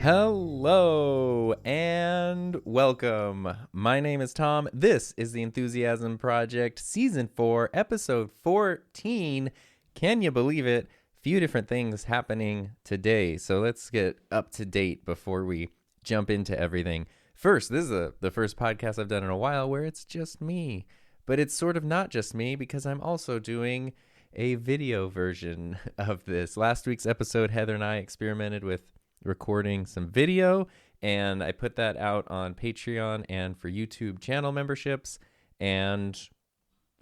Hello and welcome. My name is Tom. This is the Enthusiasm Project, Season 4, Episode 14. Can you believe it? Few different things happening today. So let's get up to date before we jump into everything. First, this is the first podcast I've done in a while where it's just me. But it's sort of not just me because I'm also doing a video version of this. Last week's episode, Heather and I experimented with recording some video, and I put that out on Patreon and for YouTube channel memberships, and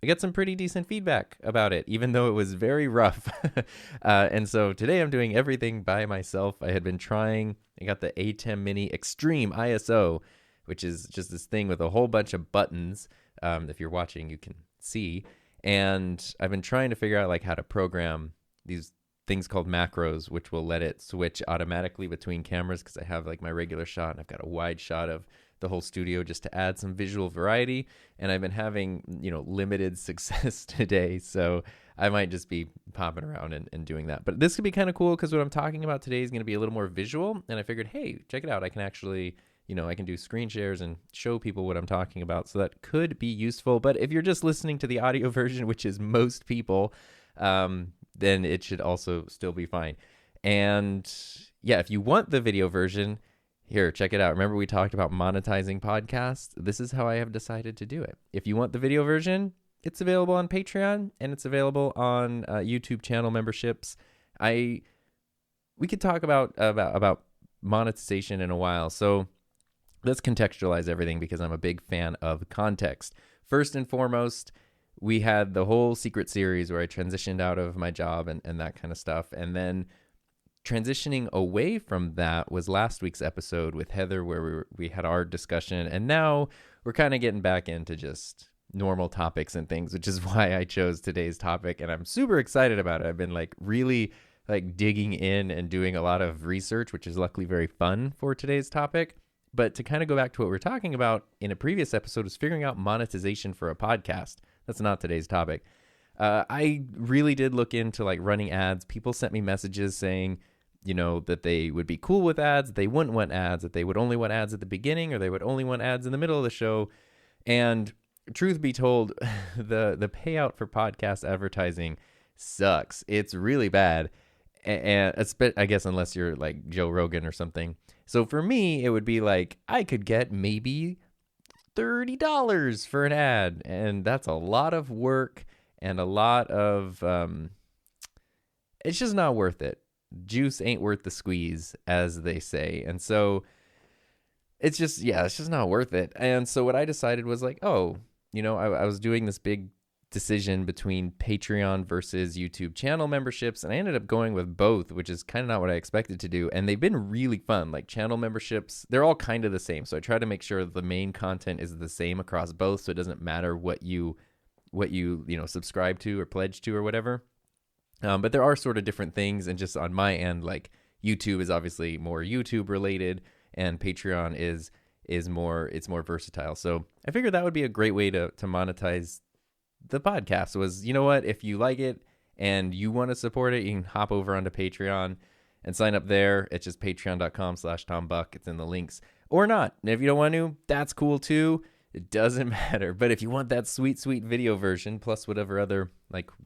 I got some pretty decent feedback about it, even though it was very rough. And so today I'm doing everything by myself. I got the ATEM Mini Extreme ISO, which is just this thing with a whole bunch of buttons. If you're watching, you can see. And I've been trying to figure out like how to program these things called macros, which will let it switch automatically between cameras, because I have like my regular shot and I've got a wide shot of the whole studio just to add some visual variety. And I've been having, limited success today. So I might just be popping around and doing that. But this could be kind of cool because what I'm talking about today is going to be a little more visual. And I figured, hey, check it out. I can actually, I can do screen shares and show people what I'm talking about. So that could be useful. But if you're just listening to the audio version, which is most people, then it should also still be fine. And yeah, if you want the video version, here, check it out. Remember we talked about monetizing podcasts? This is how I have decided to do it. If you want the video version, it's available on Patreon and it's available on YouTube channel memberships. We could talk about monetization in a while. So let's contextualize everything because I'm a big fan of context. First and foremost, we had the whole secret series where I transitioned out of my job and that kind of stuff. And then transitioning away from that was last week's episode with Heather, where we had our discussion. And now we're kind of getting back into just normal topics and things, which is why I chose today's topic. And I'm super excited about it. I've been really digging in and doing a lot of research, which is luckily very fun for today's topic. But to kind of go back to what we were talking about in a previous episode was figuring out monetization for a podcast. That's not today's topic. I really did look into running ads. People sent me messages saying, that they would be cool with ads, they wouldn't want ads, that they would only want ads at the beginning, or they would only want ads in the middle of the show. And truth be told, the payout for podcast advertising sucks. It's really bad. And I guess unless you're like Joe Rogan or something. So for me, it would be I could get maybe $30 for an ad, and that's a lot of work and a lot of it's just not worth it. Juice ain't worth the squeeze, as they say. And so it's just not worth it. And so what I decided was I was doing this big decision between Patreon versus YouTube channel memberships, and I ended up going with both, which is kind of not what I expected to do. And they've been really fun. Channel memberships, they're all kind of the same. So I try to make sure the main content is the same across both, so it doesn't matter what you subscribe to or pledge to or whatever. But there are sort of different things, and just on my end, YouTube is obviously more YouTube related, and Patreon is more versatile. So I figured that would be a great way to monetize the podcast. Was, if you like it and you want to support it, you can hop over onto Patreon and sign up there. It's just patreon.com/TomBuck. It's in the links, or not. And if you don't want to, that's cool too. It doesn't matter. But if you want that sweet video version plus whatever other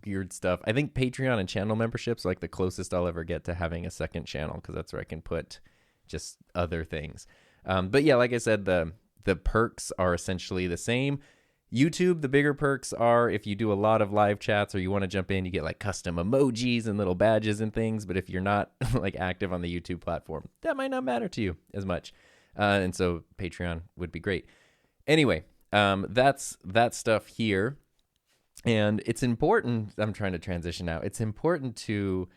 weird stuff, I think Patreon and channel memberships are the closest I'll ever get to having a second channel, because that's where I can put just other things. But yeah, like I said, the perks are essentially the same. YouTube, the bigger perks are if you do a lot of live chats or you want to jump in, you get custom emojis and little badges and things. But if you're not active on the YouTube platform, that might not matter to you as much. And so Patreon would be great. Anyway, that's that stuff here. And it's important. I'm trying to transition now. It's important to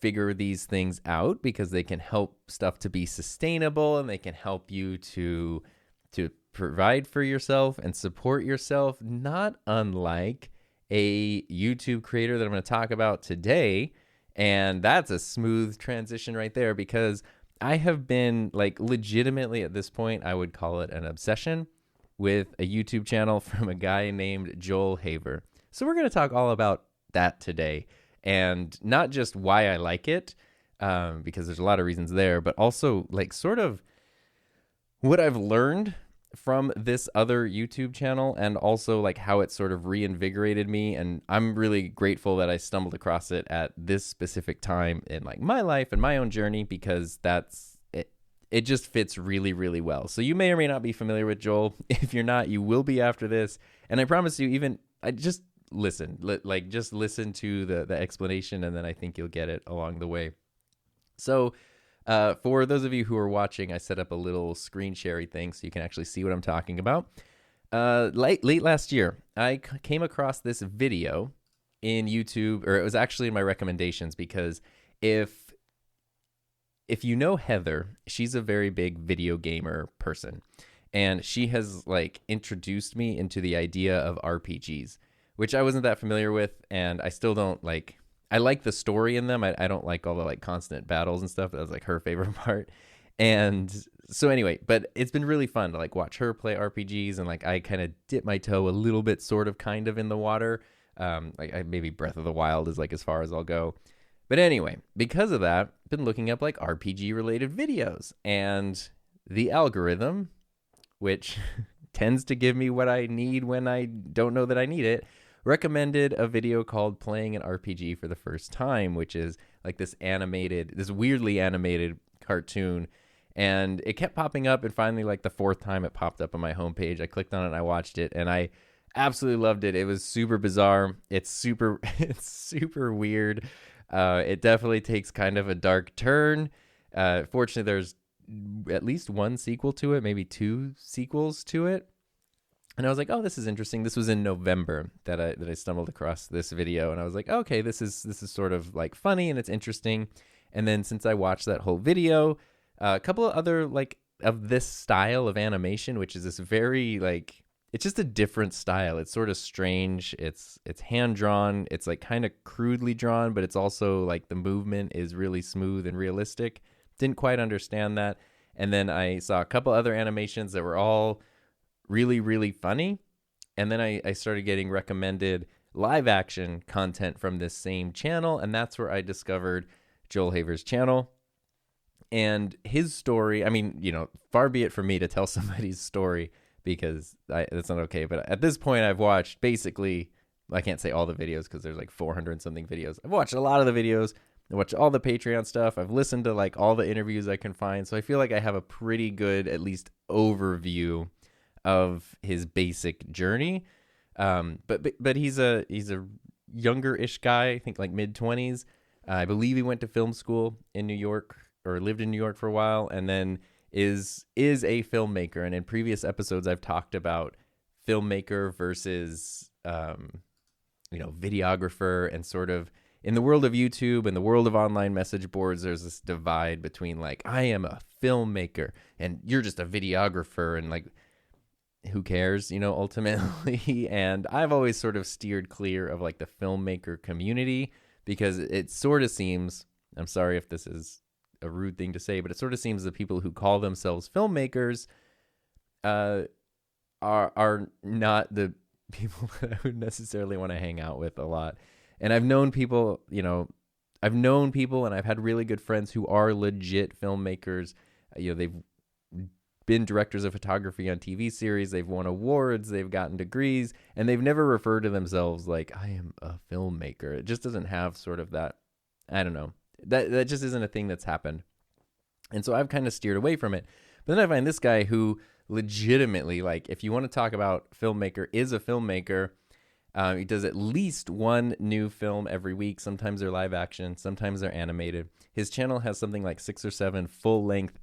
figure these things out because they can help stuff to be sustainable, and they can help you to provide for yourself and support yourself, not unlike a YouTube creator that I'm going to talk about today. And that's a smooth transition right there, because I have been legitimately at this point, I would call it an obsession with a YouTube channel from a guy named Joel Haver. So we're going to talk all about that today, and not just why I like it, because there's a lot of reasons there, but also like sort of what I've learned from this other YouTube channel, and also like how it sort of reinvigorated me. And I'm really grateful that I stumbled across it at this specific time in like my life and my own journey, because that's it. It just fits really, really well. So you may or may not be familiar with Joel. If you're not, you will be after this. And I promise you, I just listen, just listen to the explanation, and then I think you'll get it along the way. So for those of you who are watching, I set up a little screen sharing thing so you can actually see what I'm talking about. Late last year, I came across this video in YouTube, or it was actually in my recommendations, because if you know Heather, she's a very big video gamer person, and she has like introduced me into the idea of RPGs, which I wasn't that familiar with, and I still don't like. I like the story in them. I don't like all the like constant battles and stuff. That was like her favorite part. And so anyway, but it's been really fun to like watch her play RPGs, and like I kind of dip my toe a little bit, sort of kind of in the water. Maybe Breath of the Wild is like as far as I'll go. But anyway, because of that, I've been looking up like RPG related videos, and the algorithm, which tends to give me what I need when I don't know that I need it, recommended a video called Playing an RPG for the First Time, which is like this weirdly animated cartoon. And it kept popping up, and finally, like the fourth time it popped up on my homepage, I clicked on it and I watched it, and I absolutely loved it. It was super bizarre. It's super weird. It definitely takes kind of a dark turn. Fortunately, there's at least one sequel to it, maybe two sequels to it. And I was like, oh, this is interesting. This was in November that I stumbled across this video, and I was like, okay, this is sort of like funny and it's interesting. And then since I watched that whole video, a couple of other like of this style of animation, which is this very like, it's just a different style. It's sort of strange. It's hand drawn. It's like kind of crudely drawn, but it's also like the movement is really smooth and realistic. Didn't quite understand that. And then I saw a couple other animations that were all really, really funny. And then I started getting recommended live action content from this same channel. And that's where I discovered Joel Haver's channel and his story. I mean, far be it from me to tell somebody's story, because that's not okay. But at this point, I've watched basically, I can't say all the videos because there's like 400 and something videos. I've watched a lot of the videos. I watched all the Patreon stuff. I've listened to like all the interviews I can find. So I feel like I have a pretty good, at least, overview of his basic journey. But he's a younger-ish guy, I think like mid-20s. I believe he went to film school in New York, or lived in New York for a while, and then is a filmmaker. And in previous episodes, I've talked about filmmaker versus videographer, and sort of in the world of YouTube and the world of online message boards, there's this divide between like, I am a filmmaker and you're just a videographer, and like, who cares, ultimately. And I've always sort of steered clear of like the filmmaker community, because it sort of seems, I'm sorry if this is a rude thing to say, but it sort of seems the people who call themselves filmmakers are not the people that I would necessarily want to hang out with a lot. And I've known people, and I've had really good friends who are legit filmmakers. They've been directors of photography on TV series. They've won awards. They've gotten degrees, and they've never referred to themselves like, I am a filmmaker. It just doesn't have sort of that, I don't know. That just isn't a thing that's happened. And so I've kind of steered away from it. But then I find this guy who legitimately, like, if you want to talk about filmmaker, is a filmmaker. He does at least one new film every week. Sometimes they're live action, sometimes they're animated. His channel has something like 6 or 7 full-length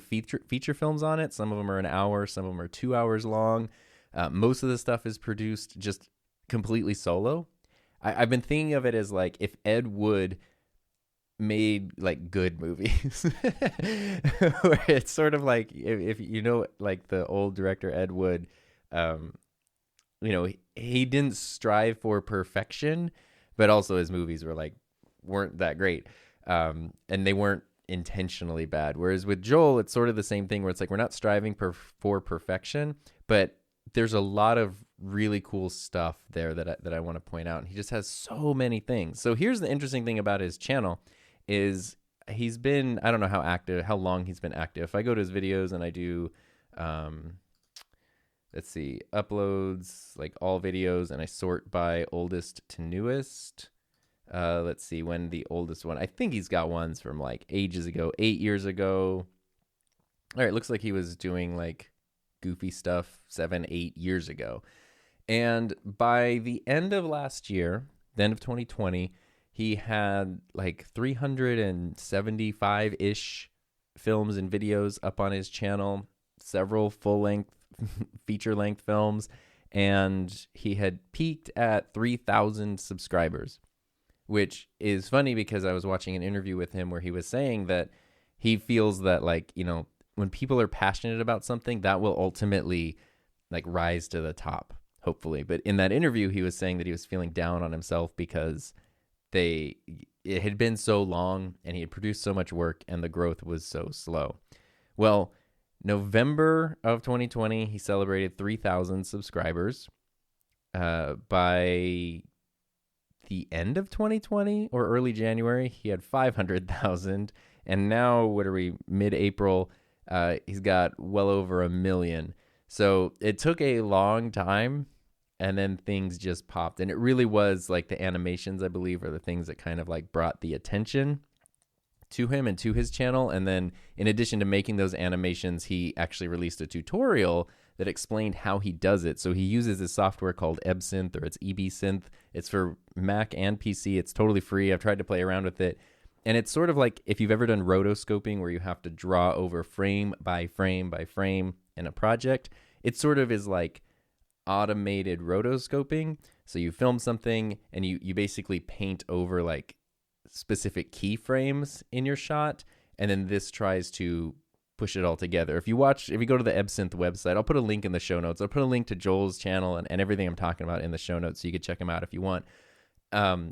feature films on it. Some of them are an hour, some of them are 2 hours long. Most of the stuff is produced just completely solo. I've been thinking of it as like if Ed Wood made like good movies, where it's sort of like, if like the old director Ed Wood, he didn't strive for perfection, but also his movies weren't that great, and they weren't intentionally bad. Whereas with Joel, it's sort of the same thing, where it's like we're not striving for perfection, but there's a lot of really cool stuff there that I want to point out. And he just has so many things. So here's the interesting thing about his channel is he's been, I don't know how long he's been active. If I go to his videos and I do, let's see, uploads, like all videos, and I sort by oldest to newest. Let's see when the oldest one. I think he's got ones from like ages ago, 8 years ago. All right, looks like he was doing like goofy stuff 7-8 years ago. And by the end of last year, the end of 2020, he had like 375-ish films and videos up on his channel, several full-length, feature-length films, and he had peaked at 3,000 subscribers, which is funny because I was watching an interview with him where he was saying that he feels that, like, you know, when people are passionate about something, that will ultimately like rise to the top, hopefully. But in that interview, he was saying that he was feeling down on himself because it had been so long and he had produced so much work and the growth was so slow. Well, November of 2020, he celebrated 3,000 subscribers. By the end of 2020 or early January, he had 500,000. And now, what are we, mid-April, he's got well over 1 million. So it took a long time, and then things just popped. And it really was like the animations, I believe, are the things that kind of like brought the attention to him and to his channel. And then in addition to making those animations, he actually released a tutorial that explained how he does it. So he uses this software called EbSynth, or it's EbSynth. It's for Mac and PC. It's totally free. I've tried to play around with it. And it's sort of like if you've ever done rotoscoping, where you have to draw over frame by frame by frame in a project. It sort of is like automated rotoscoping. So you film something and you basically paint over like specific keyframes in your shot, and then this tries to push it all together. If you go to the EbSynth website, I'll put a link in the show notes. I'll put a link to Joel's channel and everything I'm talking about in the show notes, so you can check him out if you want,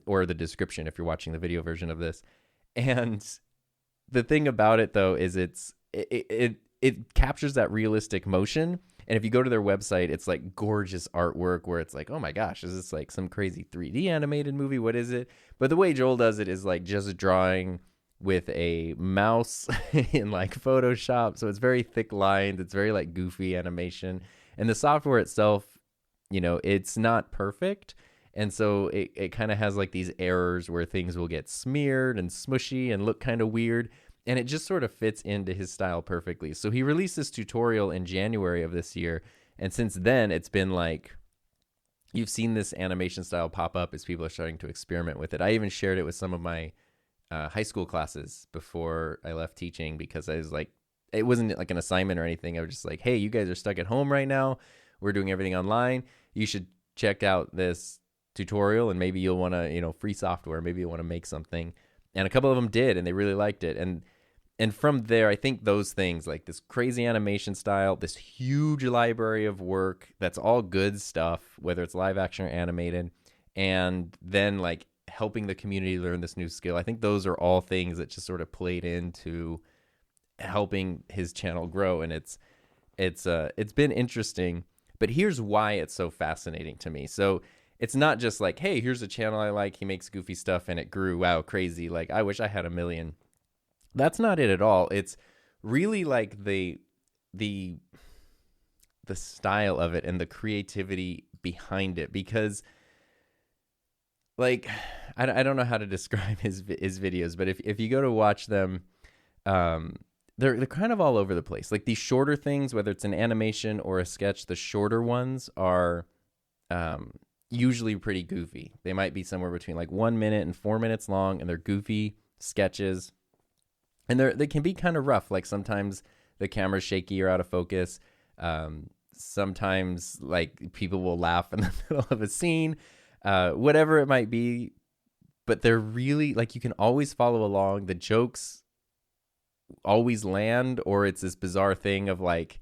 or the description if you're watching the video version of this. And the thing about it, though, is it captures that realistic motion. And if you go to their website, it's like gorgeous artwork where it's like, oh my gosh, is this like some crazy 3D animated movie? What is it? But the way Joel does it is like just drawing with a mouse in like Photoshop. So it's very thick lined. It's very like goofy animation. And the software itself, you know, it's not perfect. And so it kind of has like these errors where things will get smeared and smushy and look kind of weird. And it just sort of fits into his style perfectly. So he released this tutorial in January of this year. And since then, it's been like, you've seen this animation style pop up as people are starting to experiment with it. I even shared it with some of my high school classes before I left teaching, because I was like, it wasn't like an assignment or anything. I was just like, hey, you guys are stuck at home right now. We're doing everything online. You should check out this tutorial, and maybe you'll want to, you know, free software. Maybe you'll want to make something. And a couple of them did, and they really liked it. And from there, I think those things, like this crazy animation style, this huge library of work that's all good stuff, whether it's live action or animated, and then like helping the community learn this new skill, I think those are all things that just sort of played into helping his channel grow. And it's been interesting. But here's why it's so fascinating to me. So it's not just like, hey, here's a channel I like, he makes goofy stuff and it grew, wow, crazy, like I wish I had 1 million. That's not it at all. It's really like the style of it and the creativity behind it, because like I don't know how to describe his videos, but if you go to watch them, they're kind of all over the place. Like these shorter things, whether it's an animation or a sketch, the shorter ones are usually pretty goofy. They might be somewhere between like 1 minute and 4 minutes long, and they're goofy sketches. And they can be kind of rough. Like sometimes the camera's shaky or out of focus. Sometimes like people will laugh in the middle of a scene, whatever it might be. But they're really like, you can always follow along. The jokes always land, or it's this bizarre thing of like,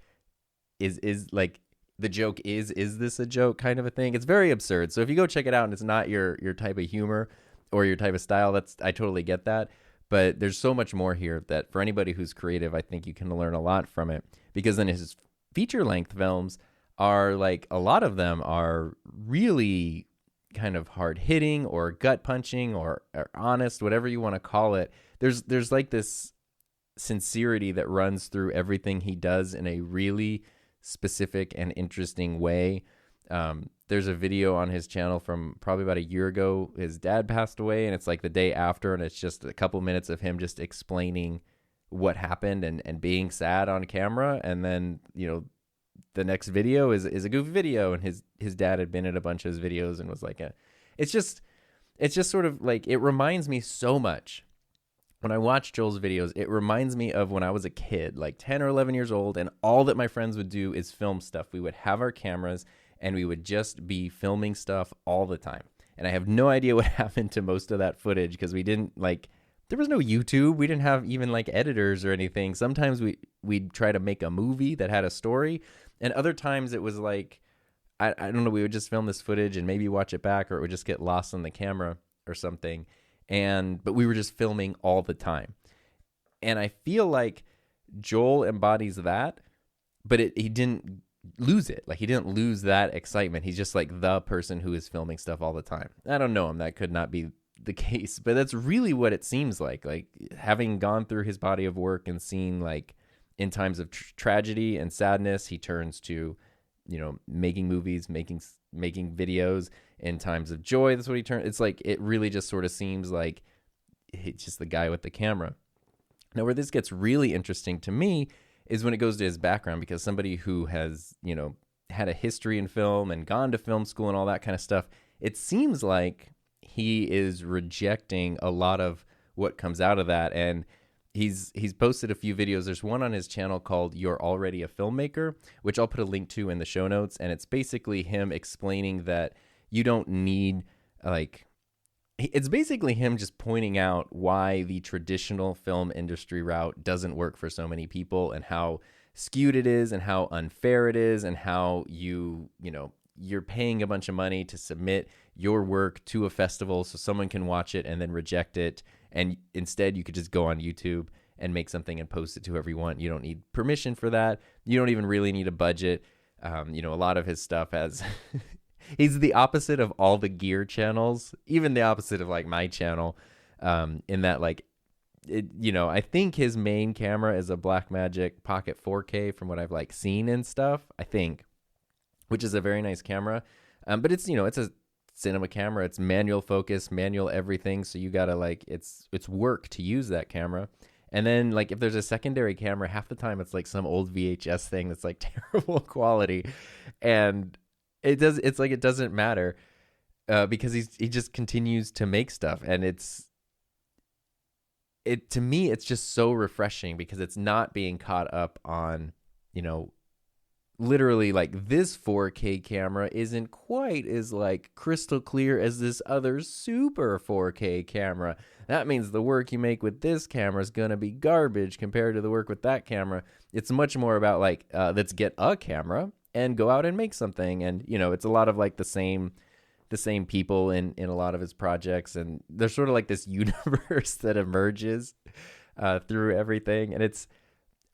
is like the joke is this a joke kind of a thing. It's very absurd. So if you go check it out and it's not your type of humor or your type of style, I totally get that. But there's so much more here that for anybody who's creative, I think you can learn a lot from it. Because then his feature-length films are like, a lot of them are really kind of hard-hitting or gut-punching or honest, whatever you want to call it. there's like this sincerity that runs through everything he does in a really specific and interesting way. There's a video on his channel from probably about a year ago. His dad passed away, and it's like the day after, and it's just a couple minutes of him just explaining what happened and being sad on camera. And then, the next video is a goofy video, and his dad had been in a bunch of his videos and was like, it's just sort of like, it reminds me so much. When I watch Joel's videos, it reminds me of when I was a kid, like 10 or 11 years old, and all that my friends would do is film stuff. We would have our cameras, and we would just be filming stuff all the time. And I have no idea what happened to most of that footage, because we didn't, like, there was no YouTube. We didn't have even, like, editors or anything. Sometimes we'd try to make a movie that had a story, and other times it was like, I don't know, we would just film this footage and maybe watch it back, or it would just get lost on the camera or something. But we were just filming all the time. And I feel like Joel embodies that, but he didn't lose it. Like, he didn't lose that excitement. He's just like the person who is filming stuff all the time. I don't know him. That could not be the case, but that's really what it seems like. Like, having gone through his body of work and seen, like, in times of tragedy and sadness, he turns to, making movies, making videos. In times of joy, that's what he turns. It's like, it really just sort of seems like he's just the guy with the camera. Now, where this gets really interesting to me is when it goes to his background, because somebody who has, had a history in film and gone to film school and all that kind of stuff, it seems like he is rejecting a lot of what comes out of that. And he's posted a few videos. There's one on his channel called You're Already a Filmmaker, which I'll put a link to in the show notes. And it's basically him explaining that you don't need, like, it's basically him just pointing out why the traditional film industry route doesn't work for so many people, and how skewed it is, and how unfair it is, and how you're paying a bunch of money to submit your work to a festival so someone can watch it and then reject it. And instead, you could just go on YouTube and make something and post it to whoever you want. You don't need permission for that. You don't even really need a budget. A lot of his stuff has... He's the opposite of all the gear channels, even the opposite of, like, my channel, in that, like, I think his main camera is a Blackmagic Pocket 4K from what I've, like, seen and stuff, I think, which is a very nice camera. But it's, it's a cinema camera. It's manual focus, manual everything. So you got to, like, it's work to use that camera. And then, like, if there's a secondary camera, half the time it's like some old VHS thing that's, like, terrible quality. And it's like, it doesn't matter, because he just continues to make stuff. And to me, it's just so refreshing, because it's not being caught up on, literally, like, this 4K camera isn't quite as, like, crystal clear as this other super 4K camera. That means the work you make with this camera is going to be garbage compared to the work with that camera. It's much more about, like, let's get a camera and go out and make something. And, it's a lot of, like, the same people in a lot of his projects. And there's sort of like this universe that emerges through everything. And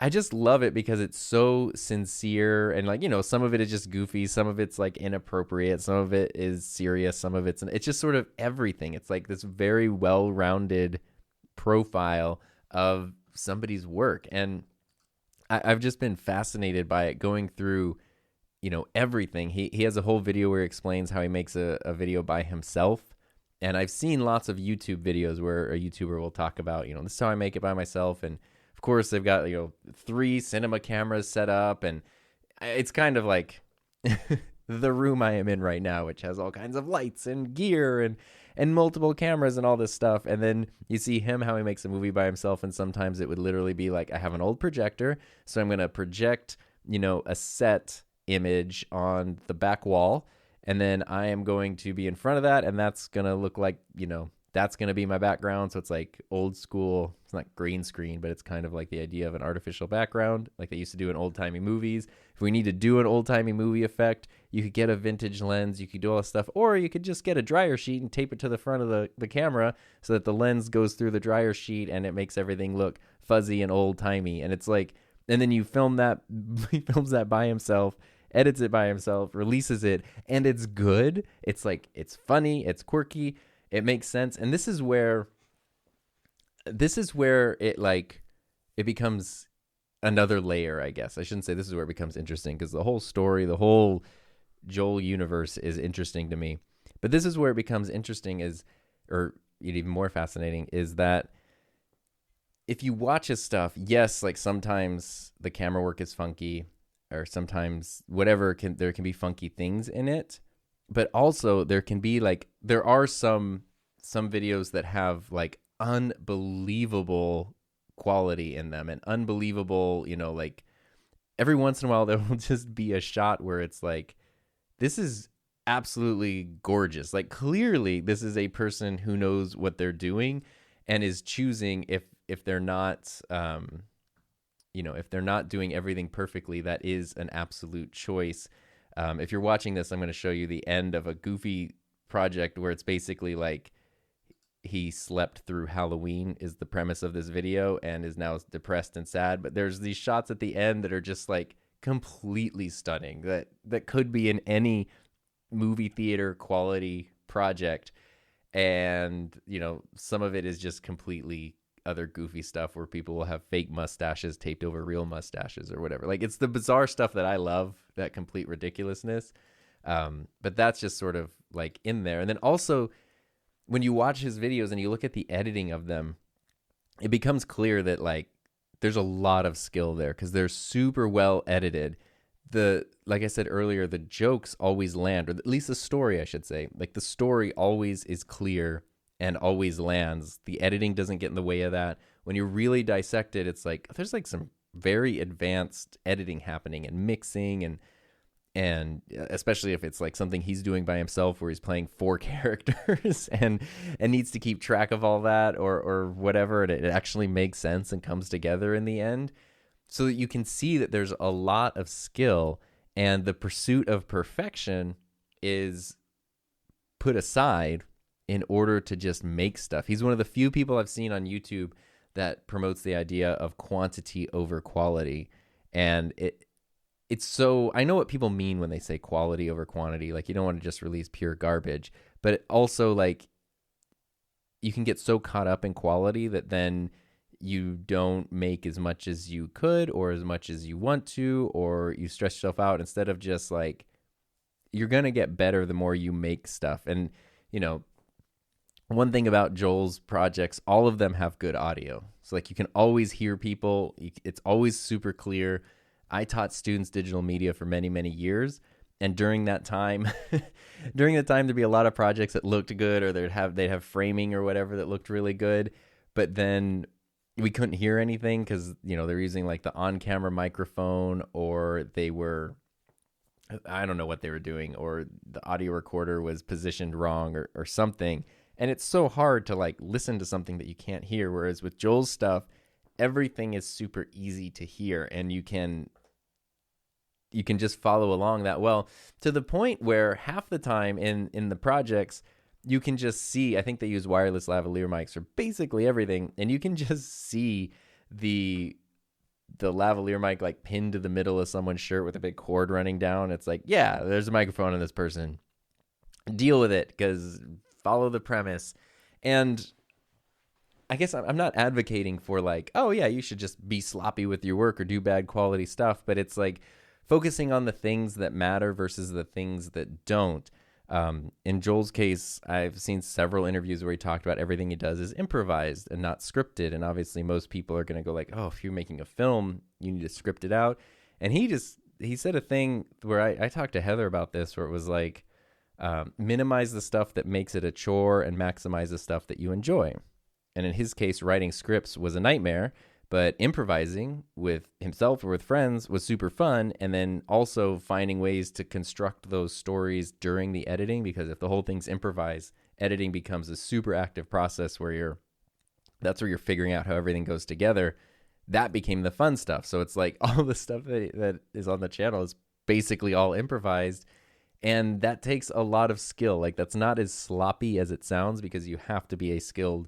I just love it because it's so sincere. And, like, some of it is just goofy. Some of it's, like, inappropriate. Some of it is serious. Some of it's just sort of everything. It's like this very well-rounded profile of somebody's work. And I've just been fascinated by it, going through everything. He has a whole video where he explains how he makes a video by himself. And I've seen lots of YouTube videos where a YouTuber will talk about, this is how I make it by myself. And of course they've got, 3 cinema cameras set up, and it's kind of like the room I am in right now, which has all kinds of lights and gear and multiple cameras and all this stuff. And then you see him, how he makes a movie by himself. And sometimes it would literally be like, I have an old projector, so I'm going to project, a set image on the back wall, and then I am going to be in front of that, and that's going to look like, that's going to be my background. So it's like old school. It's not green screen, but it's kind of like the idea of an artificial background, like they used to do in old-timey movies. If we need to do an old-timey movie effect, you could get a vintage lens, you could do all this stuff, or you could just get a dryer sheet and tape it to the front of the camera so that the lens goes through the dryer sheet and it makes everything look fuzzy and old-timey. And it's like, and then you film that, he films that by himself, edits it by himself, releases it, and it's good. It's like, it's funny, it's quirky, it makes sense. And this is where this is where it becomes another layer, I guess. I shouldn't say this is where it becomes interesting, because the whole story, the whole Joel universe is interesting to me. But this is where it becomes interesting or even more fascinating, is that if you watch his stuff, yes, like sometimes the camera work is funky, or sometimes there can be funky things in it, but also there are some videos that have like unbelievable quality in them, and unbelievable, like every once in a while there will just be a shot where it's like, this is absolutely gorgeous. Like clearly this is a person who knows what they're doing and is choosing, if they're not if they're not doing everything perfectly, that is an absolute choice. If you're watching this, I'm going to show you the end of a Goofy project where it's basically like he slept through Halloween is the premise of this video, and is now depressed and sad. But there's these shots at the end that are just like completely stunning, that could be in any movie theater quality project. And some of it is just completely other goofy stuff where people will have fake mustaches taped over real mustaches or whatever. Like, it's the bizarre stuff that I love, that complete ridiculousness. But that's just sort of like in there. And then also, when you watch his videos and you look at the editing of them, it becomes clear that like there's a lot of skill there, because they're super well edited. Like I said earlier, the jokes always land, or at least the story, I should say. Like, the story always is clear and always lands. The editing doesn't get in the way of that. When you really dissect it, it's like there's like some very advanced editing happening, and mixing, and especially if it's like something he's doing by himself where he's playing 4 characters and needs to keep track of all that or whatever, and it actually makes sense and comes together in the end. So that you can see that there's a lot of skill, and the pursuit of perfection is put aside in order to just make stuff. He's one of the few people I've seen on YouTube that promotes the idea of quantity over quality. And it's so, I know what people mean when they say quality over quantity. Like, you don't want to just release pure garbage, but it also, like, you can get so caught up in quality that then you don't make as much as you could, or as much as you want to, or you stress yourself out, instead of just like, you're going to get better the more you make stuff. And, one thing about Joel's projects, all of them have good audio. So like, you can always hear people. It's always super clear. I taught students digital media for many, many years. And during that time, there'd be a lot of projects that looked good, or they'd have framing or whatever that looked really good. But then we couldn't hear anything because, they're using like the on-camera microphone, or I don't know what they were doing, or the audio recorder was positioned wrong or something. And it's so hard to like listen to something that you can't hear. Whereas with Joel's stuff, everything is super easy to hear, and you can just follow along that well, to the point where half the time in the projects, you can just see, I think they use wireless lavalier mics for basically everything, and you can just see the lavalier mic like pinned to the middle of someone's shirt with a big cord running down. It's like, yeah, there's a microphone on this person. Deal with it, because follow the premise. And I guess I'm not advocating for like, oh yeah, you should just be sloppy with your work or do bad quality stuff, but it's like focusing on the things that matter versus the things that don't. In Joel's case, I've seen several interviews where he talked about everything he does is improvised and not scripted. And obviously most people are going to go like, oh, if you're making a film, you need to script it out. And he said a thing where I talked to Heather about this, where it was like, minimize the stuff that makes it a chore and maximize the stuff that you enjoy. And in his case, writing scripts was a nightmare, but improvising with himself or with friends was super fun. And then also finding ways to construct those stories during the editing, because if the whole thing's improvised, editing becomes a super active process where that's where you're figuring out how everything goes together. That became the fun stuff. So it's like all the stuff that is on the channel is basically all improvised. And that takes a lot of skill. Like, that's not as sloppy as it sounds, because you have to be a skilled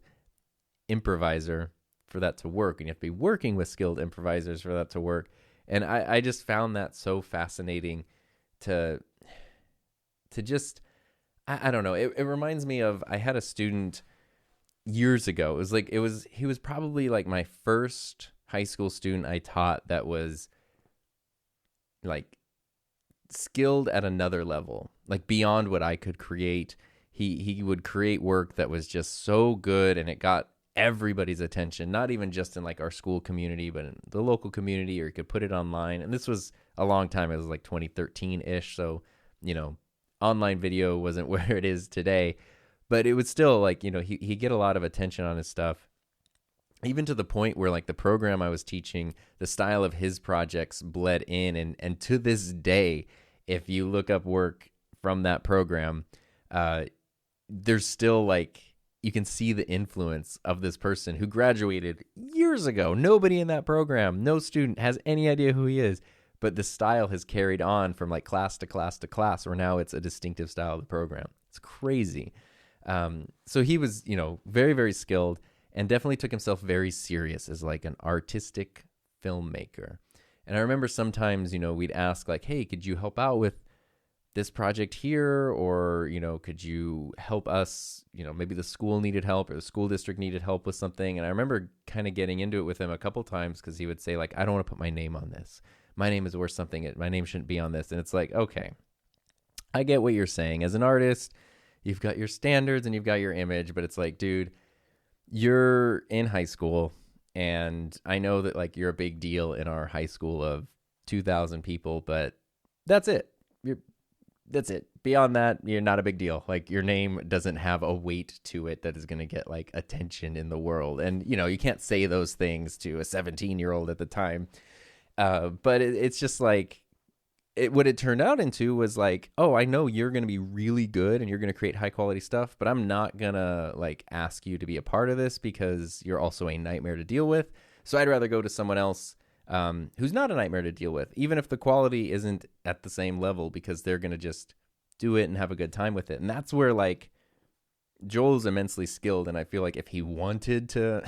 improviser for that to work. And you have to be working with skilled improvisers for that to work. And I just found that so fascinating to just, I don't know. It reminds me of, I had a student years ago. He was probably like my first high school student I taught that was like skilled at another level, like beyond what I could create. He would create work that was just so good, and it got everybody's attention, not even just in like our school community, but in the local community, or you could put it online. And this was a long time. It was like 2013-ish. So, online video wasn't where it is today, but it was still like, he get a lot of attention on his stuff, even to the point where like the program I was teaching, the style of his projects bled in. And to this day, if you look up work from that program, there's still like, you can see the influence of this person who graduated years ago. Nobody in that program, no student has any idea who he is, but the style has carried on from like class to class to class, where now it's a distinctive style of the program. It's crazy. So he was, very, very skilled, and definitely took himself very serious as like an artistic filmmaker. And I remember sometimes, we'd ask like, hey, could you help out with this project here? Or, could you help us, maybe the school needed help, or the school district needed help with something. And I remember kind of getting into it with him a couple times, because he would say like, I don't want to put my name on this. My name is worth something. My name shouldn't be on this. And it's like, okay, I get what you're saying. As an artist, you've got your standards and you've got your image, but it's like, dude, you're in high school, and I know that like you're a big deal in our high school of 2,000 people, but that's it. That's it. Beyond that, you're not a big deal. Like, your name doesn't have a weight to it that is going to get like attention in the world. And, you can't say those things to a 17-year-old at the time. But it's just like, what it turned out into was like, oh, I know you're going to be really good and you're going to create high quality stuff, but I'm not going to like ask you to be a part of this because you're also a nightmare to deal with. So I'd rather go to someone else who's not a nightmare to deal with, even if the quality isn't at the same level, because they're going to just do it and have a good time with it. And that's where like Joel is immensely skilled. And I feel like if he wanted to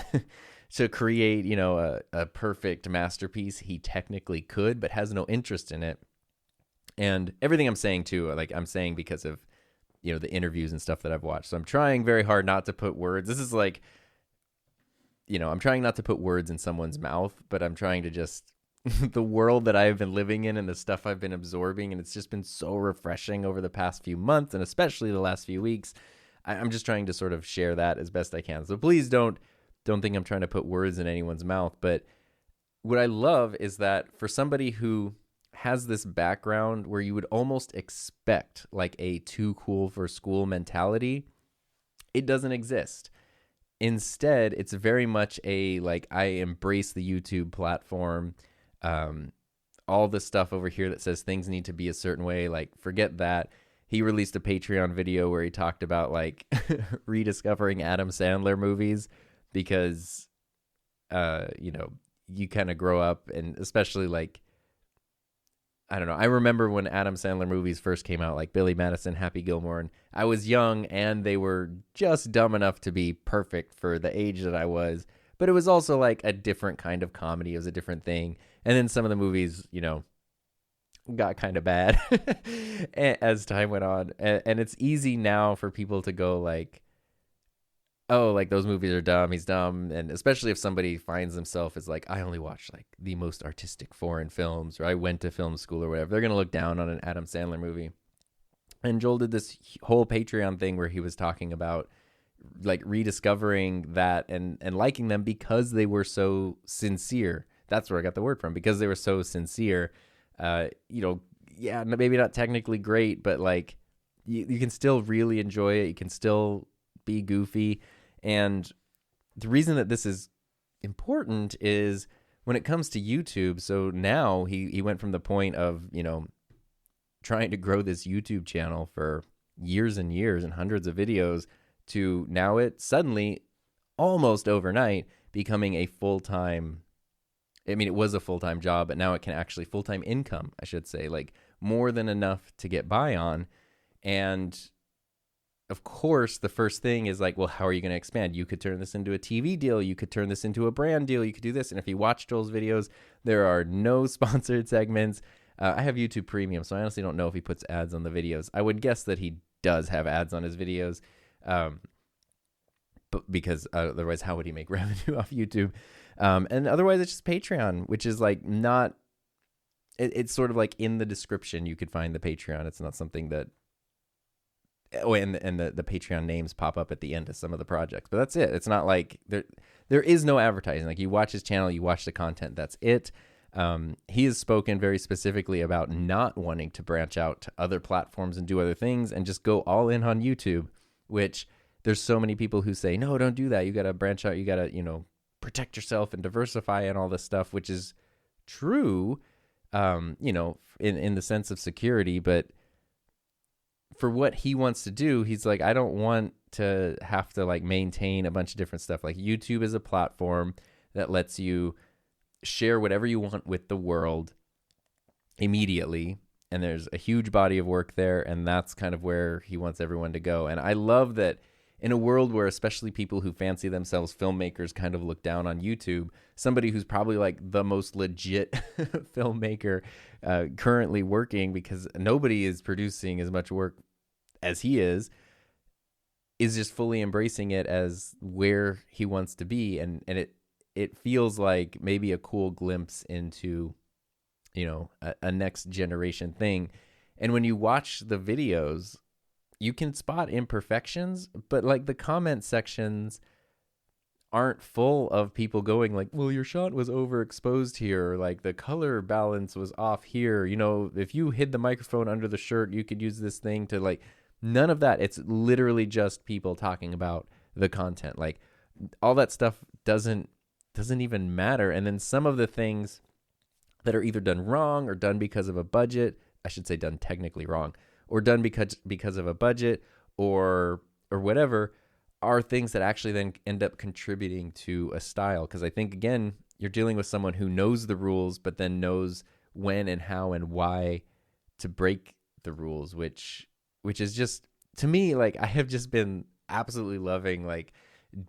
to create, a perfect masterpiece, he technically could, but has no interest in it. And everything I'm saying too, like I'm saying because of, the interviews and stuff that I've watched. So I'm trying very hard not to put words. This is like, I'm trying not to put words in someone's mouth, but I'm trying to just, the world that I've been living in and the stuff I've been absorbing, and it's just been so refreshing over the past few months, and especially the last few weeks. I'm just trying to sort of share that as best I can. So please don't think I'm trying to put words in anyone's mouth. But what I love is that for somebody who has this background where you would almost expect like a too cool for school mentality, it doesn't exist. Instead, it's very much a like, I embrace the YouTube platform. All the stuff over here that says things need to be a certain way, like forget that. He released a Patreon video where he talked about like rediscovering Adam Sandler movies, because you kind of grow up, and especially like, I don't know. I remember when Adam Sandler movies first came out, like Billy Madison, Happy Gilmore, and I was young, and they were just dumb enough to be perfect for the age that I was. But it was also like a different kind of comedy. It was a different thing. And then some of the movies, got kind of bad as time went on. And it's easy now for people to go like, oh, like those movies are dumb. He's dumb. And especially if somebody finds themselves as like, I only watch like the most artistic foreign films, or I went to film school or whatever, they're going to look down on an Adam Sandler movie. And Joel did this whole Patreon thing where he was talking about like rediscovering that and liking them because they were so sincere. That's where I got the word from, because they were so sincere. Yeah, maybe not technically great, but like you can still really enjoy it. You can still be goofy. And the reason that this is important is when it comes to YouTube. So now he went from the point of, trying to grow this YouTube channel for years and years and hundreds of videos, to now it suddenly, almost overnight, becoming a full-time, it was a full-time job, but now it can actually full-time income, I should say, like more than enough to get by on. And of course, the first thing is like, well, how are you going to expand? You could turn this into a TV deal. You could turn this into a brand deal. You could do this. And if you watch Joel's videos, there are no sponsored segments. I have YouTube Premium, so I honestly don't know if he puts ads on the videos. I would guess that he does have ads on his videos. but because otherwise, how would he make revenue off YouTube? And otherwise, it's just Patreon, which is like not. It's sort of like in the description you could find the Patreon. It's not something that. Oh, and the Patreon names pop up at the end of some of the projects, but that's it. It's not like there is no advertising. Like, you watch his channel, you watch the content. That's it. He has spoken very specifically about not wanting to branch out to other platforms and do other things and just go all in on YouTube, which there's so many people who say, no, don't do that. You got to branch out. You got to, protect yourself and diversify and all this stuff, which is true, in the sense of security. But for what he wants to do, he's like, I don't want to have to like maintain a bunch of different stuff. Like, YouTube is a platform that lets you share whatever you want with the world immediately. And there's a huge body of work there. And that's kind of where he wants everyone to go. And I love that in a world where especially people who fancy themselves filmmakers kind of look down on YouTube, somebody who's probably like the most legit filmmaker currently working, because nobody is producing as much work as he is just fully embracing it as where he wants to be. And it feels like maybe a cool glimpse into, a next generation thing. And when you watch the videos, you can spot imperfections, but like the comment sections aren't full of people going like, well, your shot was overexposed here, or like the color balance was off here. If you hid the microphone under the shirt, you could use this thing to like, none of that. It's literally just people talking about the content. Like, all that stuff doesn't even matter. And then some of the things that are either done wrong or done because of a budget, I should say done technically wrong, or done because of a budget or whatever, are things that actually then end up contributing to a style. Because I think, again, you're dealing with someone who knows the rules, but then knows when and how and why to break the rules, which is just, to me, like, I have just been absolutely loving, like,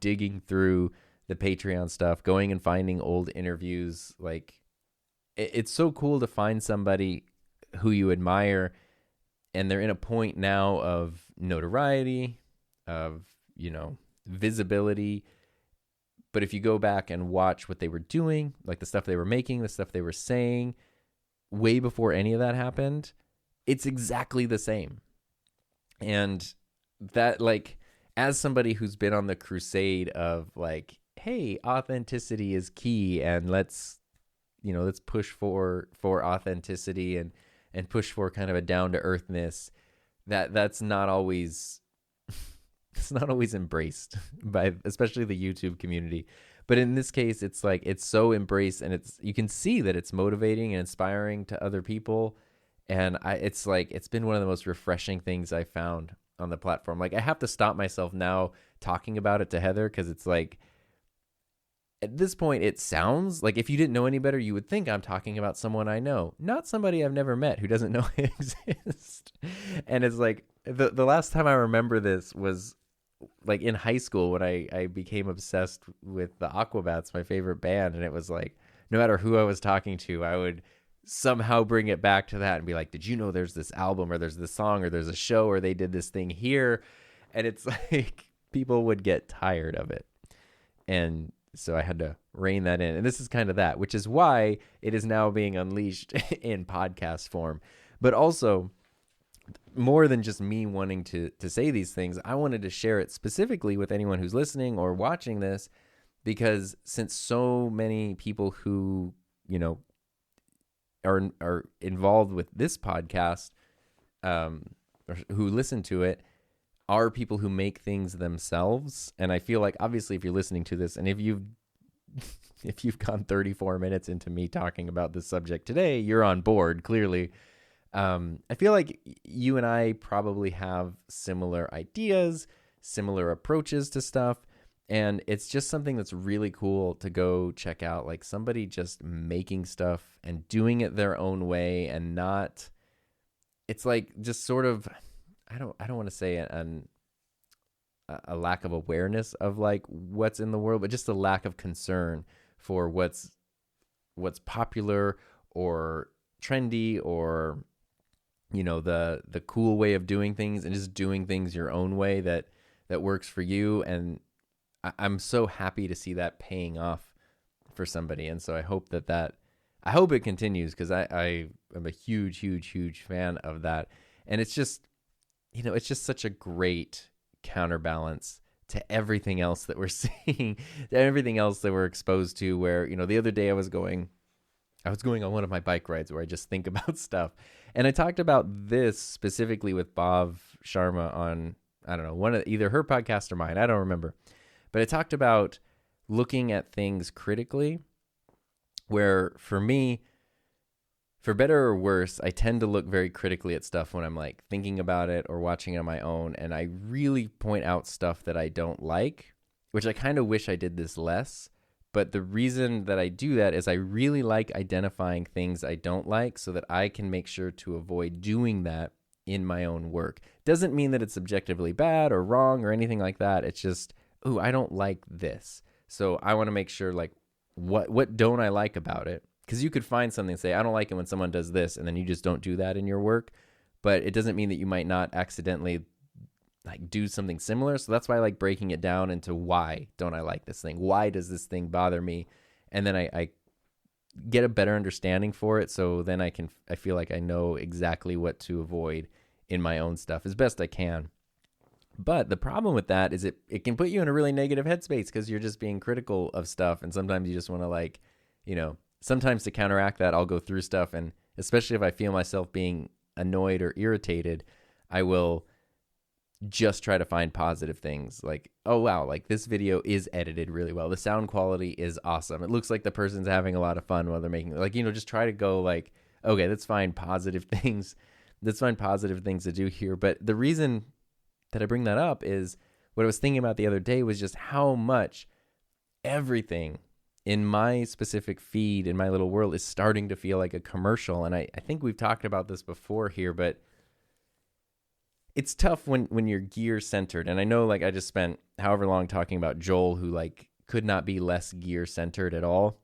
digging through the Patreon stuff, going and finding old interviews. Like, it's so cool to find somebody who you admire, and they're in a point now of notoriety, of, visibility. But if you go back and watch what they were doing, like the stuff they were making, the stuff they were saying, way before any of that happened, it's exactly the same. And that, like, as somebody who's been on the crusade of like, hey, authenticity is key, and let's push for authenticity and push for kind of a down to earthness, that's not always it's not always embraced by especially the YouTube community. But in this case, it's like, it's so embraced, and you can see that it's motivating and inspiring to other people. And it's been one of the most refreshing things I found on the platform. Like, I have to stop myself now talking about it to Heather, because it's like, at this point, it sounds like, if you didn't know any better, you would think I'm talking about someone I know, not somebody I've never met who doesn't know I exist. And it's like, the last time I remember this was like in high school, when I became obsessed with the Aquabats, my favorite band. And it was like, no matter who I was talking to, I would somehow bring it back to that and be like, did you know there's this album, or there's this song, or there's a show, or they did this thing here? And it's like, people would get tired of it. And so I had to rein that in. And this is kind of that, which is why it is now being unleashed in podcast form. But also, more than just me wanting to say these things, I wanted to share it specifically with anyone who's listening or watching this, because since so many people who, are involved with this podcast, or who listen to it, are people who make things themselves. And I feel like, obviously, if you're listening to this, and if you've gone 34 minutes into me talking about this subject today, you're on board, clearly. I feel like you and I probably have similar ideas, similar approaches to stuff. And it's just something that's really cool to go check out, like somebody just making stuff and doing it their own way, and not, it's like just sort of, I don't want to say a lack of awareness of like what's in the world, but just a lack of concern for what's popular or trendy, or the cool way of doing things, and just doing things your own way that works for you. And I'm so happy to see that paying off for somebody. And so I hope I hope it continues, because I am a huge, huge, huge fan of that. And it's just, it's just such a great counterbalance to everything else that we're seeing, to everything else that we're exposed to, where, the other day I was going on one of my bike rides where I just think about stuff. And I talked about this specifically with Bhav Sharma on, I don't know, either her podcast or mine. I don't remember. But I talked about looking at things critically, where for me, for better or worse, I tend to look very critically at stuff when I'm like thinking about it or watching it on my own. And I really point out stuff that I don't like, which I kind of wish I did this less. But the reason that I do that is I really like identifying things I don't like so that I can make sure to avoid doing that in my own work. Doesn't mean that it's objectively bad or wrong or anything like that. It's just, I don't like this. So I want to make sure, like, what don't I like about it? Because you could find something and say, I don't like it when someone does this, and then you just don't do that in your work. But it doesn't mean that you might not accidentally like do something similar. So that's why I like breaking it down into why don't I like this thing? Why does this thing bother me? And then I get a better understanding for it. So then I feel like I know exactly what to avoid in my own stuff as best I can. But the problem with that is it can put you in a really negative headspace, because you're just being critical of stuff. And sometimes you just want to, like, sometimes to counteract that, I'll go through stuff. And especially if I feel myself being annoyed or irritated, I will just try to find positive things, like, oh wow, like this video is edited really well, the sound quality is awesome, it looks like the person's having a lot of fun while they're making it. Like, just try to go like, okay, let's find positive things to do here. But the reason that I bring that up is what I was thinking about the other day was just how much everything in my specific feed, in my little world, is starting to feel like a commercial. And I think we've talked about this before here, but it's tough when you're gear centered. And I know, like, I just spent however long talking about Joel, who like could not be less gear centered at all.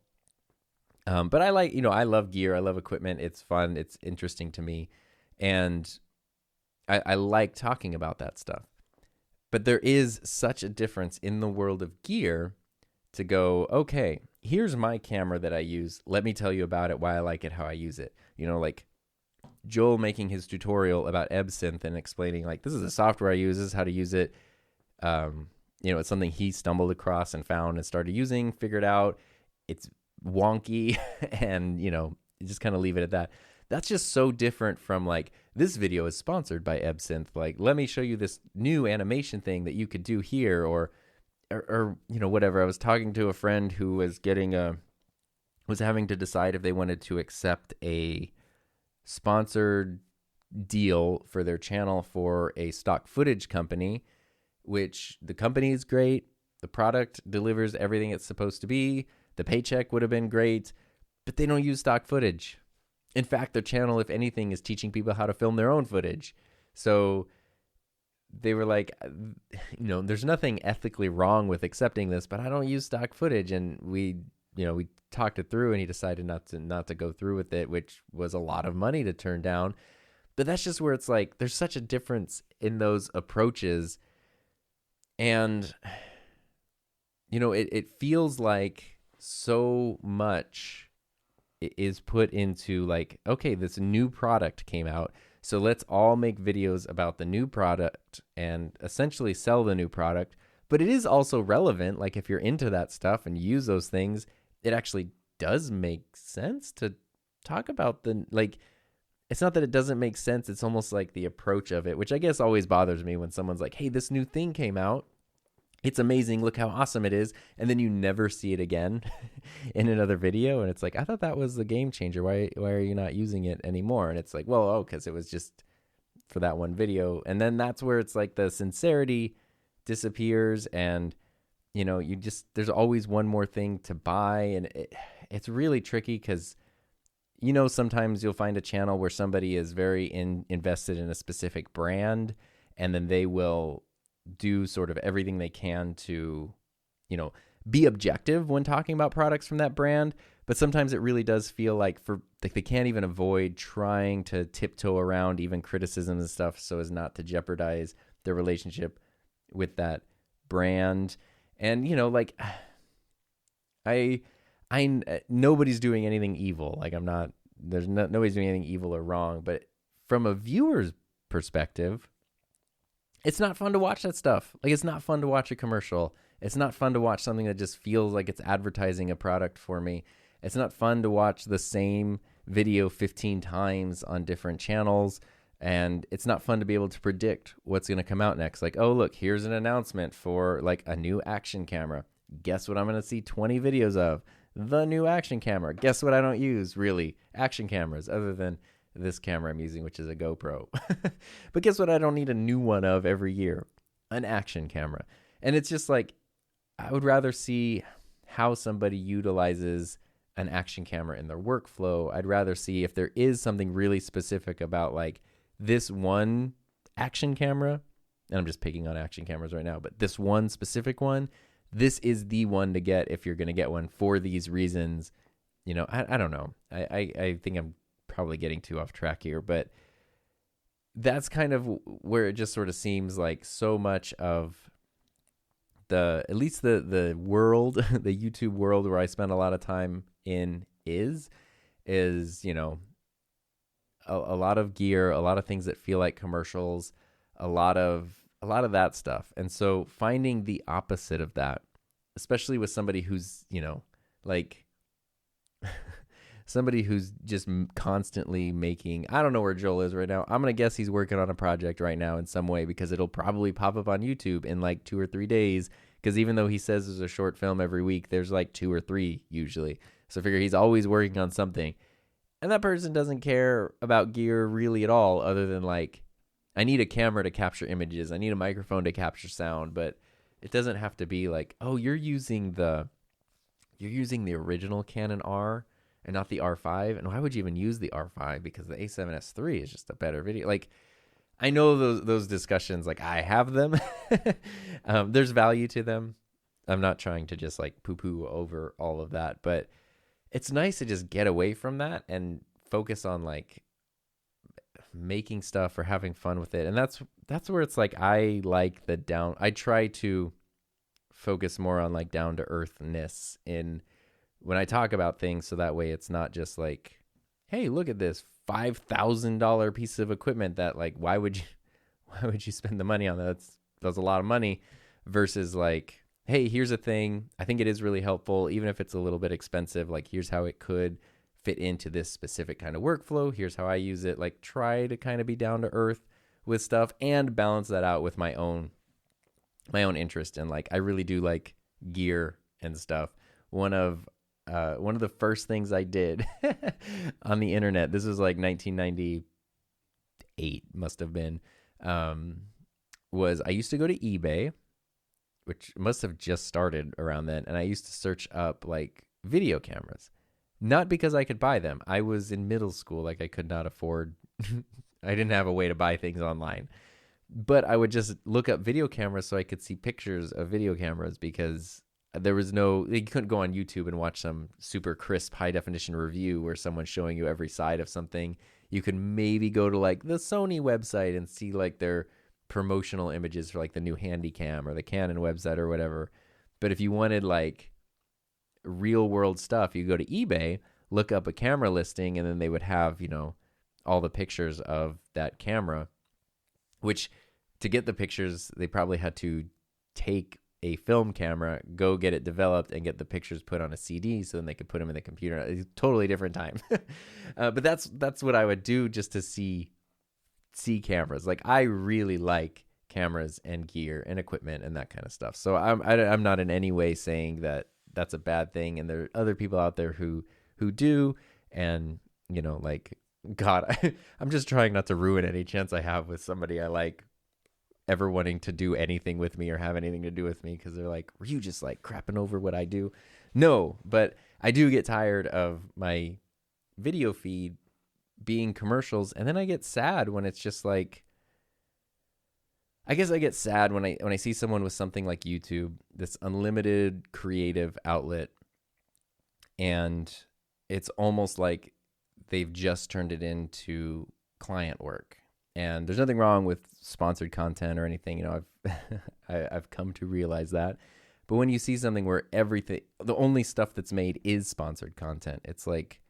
But I like, I love gear. I love equipment. It's fun. It's interesting to me. And I like talking about that stuff. But there is such a difference in the world of gear to go, okay, here's my camera that I use. Let me tell you about it, why I like it, how I use it. Like Joel making his tutorial about Absinthe and explaining, like, this is the software I use, this is how to use it. It's something he stumbled across and found and started using, figured out. It's wonky and, just kind of leave it at that. That's just so different from, like, this video is sponsored by Absinthe. Like, let me show you this new animation thing that you could do here, or whatever. I was talking to a friend who was was having to decide if they wanted to accept a sponsored deal for their channel for a stock footage company, which the company is great. The product delivers everything it's supposed to be. The paycheck would have been great, but they don't use stock footage. In fact, their channel, if anything, is teaching people how to film their own footage. So they were like, there's nothing ethically wrong with accepting this, but I don't use stock footage. And we talked it through, and he decided not to go through with it, which was a lot of money to turn down. But that's just where it's like, there's such a difference in those approaches. And, it feels like so much is put into, like, okay, this new product came out, so let's all make videos about the new product and essentially sell the new product. But it is also relevant. Like, if you're into that stuff and use those things, it actually does make sense to talk about it's not that it doesn't make sense. It's almost like the approach of it, which I guess always bothers me when someone's like, hey, this new thing came out. It's amazing. Look how awesome it is. And then you never see it again in another video. And it's like, I thought that was the game changer. Why are you not using it anymore? And it's like, well, because it was just for that one video. And then that's where it's like the sincerity disappears, and there's always one more thing to buy. And it's really tricky, because sometimes you'll find a channel where somebody is very invested in a specific brand, and then they will do sort of everything they can to, be objective when talking about products from that brand. But sometimes it really does feel like they can't even avoid trying to tiptoe around even criticism and stuff so as not to jeopardize their relationship with that brand. And, like nobody's doing anything evil. Like nobody's doing anything evil or wrong. But from a viewer's perspective, it's not fun to watch that stuff. Like, it's not fun to watch a commercial. It's not fun to watch something that just feels like it's advertising a product for me. It's not fun to watch the same video 15 times on different channels. And it's not fun to be able to predict what's going to come out next. Like, oh, look, here's an announcement for like a new action camera. Guess what I'm going to see 20 videos of? The new action camera. Guess what I don't use, really? Action cameras, other than this camera I'm using, which is a GoPro. But guess what I don't need a new one of every year? An action camera. And it's just like, I would rather see how somebody utilizes an action camera in their workflow. I'd rather see if there is something really specific about like this one action camera, and I'm just picking on action cameras right now, but this one specific one, this is the one to get if you're going to get one for these reasons. I don't know. I think I'm probably getting too off track here, but that's kind of where it just sort of seems like so much of at least the world, the YouTube world where I spend a lot of time in is, a lot of gear, a lot of things that feel like commercials, a lot of that stuff. And so finding the opposite of that, especially with somebody who's, like somebody who's just constantly making, I don't know where Joel is right now. I'm going to guess he's working on a project right now in some way, because it'll probably pop up on YouTube in like 2 or 3 days. Because even though he says there's a short film every week, there's like 2 or 3 usually. So I figure he's always working on something. And that person doesn't care about gear really at all, other than like, I need a camera to capture images. I need a microphone to capture sound. But it doesn't have to be like, oh, you're using the original Canon R and not the R5. And why would you even use the R5? Because the A7S III is just a better video. Like, I know those discussions, like I have them. There's value to them. I'm not trying to just like poo-poo over all of that, but it's nice to just get away from that and focus on like making stuff or having fun with it. And that's where it's like, I try to focus more on like down to earthness in when I talk about things. So that way it's not just like, hey, look at this $5,000 piece of equipment that like, why would you spend the money on that? That's a lot of money, versus like, hey, here's a thing. I think it is really helpful, even if it's a little bit expensive. Like, here's how it could fit into this specific kind of workflow. Here's how I use it. Like, try to kind of be down to earth with stuff and balance that out with my own interest. And like, I really do like gear and stuff. One of the first things I did on the internet, this was like 1998, must have been, was I used to go to eBay, which must have just started around then. And I used to search up like video cameras, not because I could buy them. I was in middle school. Like, I could not afford, I didn't have a way to buy things online, but I would just look up video cameras so I could see pictures of video cameras, because you couldn't go on YouTube and watch some super crisp high definition review where someone's showing you every side of something. You could maybe go to like the Sony website and see like their promotional images for like the new Handycam or the Canon website or whatever. But if you wanted like real world stuff, you go to eBay, look up a camera listing, and then they would have, all the pictures of that camera, which to get the pictures, they probably had to take a film camera, go get it developed, and get the pictures put on a CD so then they could put them in the computer. It's a totally different time. But that's what I would do just to see cameras. Like, I really like cameras and gear and equipment and that kind of stuff. So I'm not in any way saying that that's a bad thing. And there are other people out there who do. And, like, God, I'm just trying not to ruin any chance I have with somebody I like ever wanting to do anything with me or have anything to do with me, because they're like, were you just like crapping over what I do? No, but I do get tired of my video feed being commercials, and then I get sad when it's just like, I guess I get sad when I see someone with something like YouTube, this unlimited creative outlet, and it's almost like they've just turned it into client work. And there's nothing wrong with sponsored content or anything, I've come to realize that. But when you see something where the only stuff that's made is sponsored content, it's like,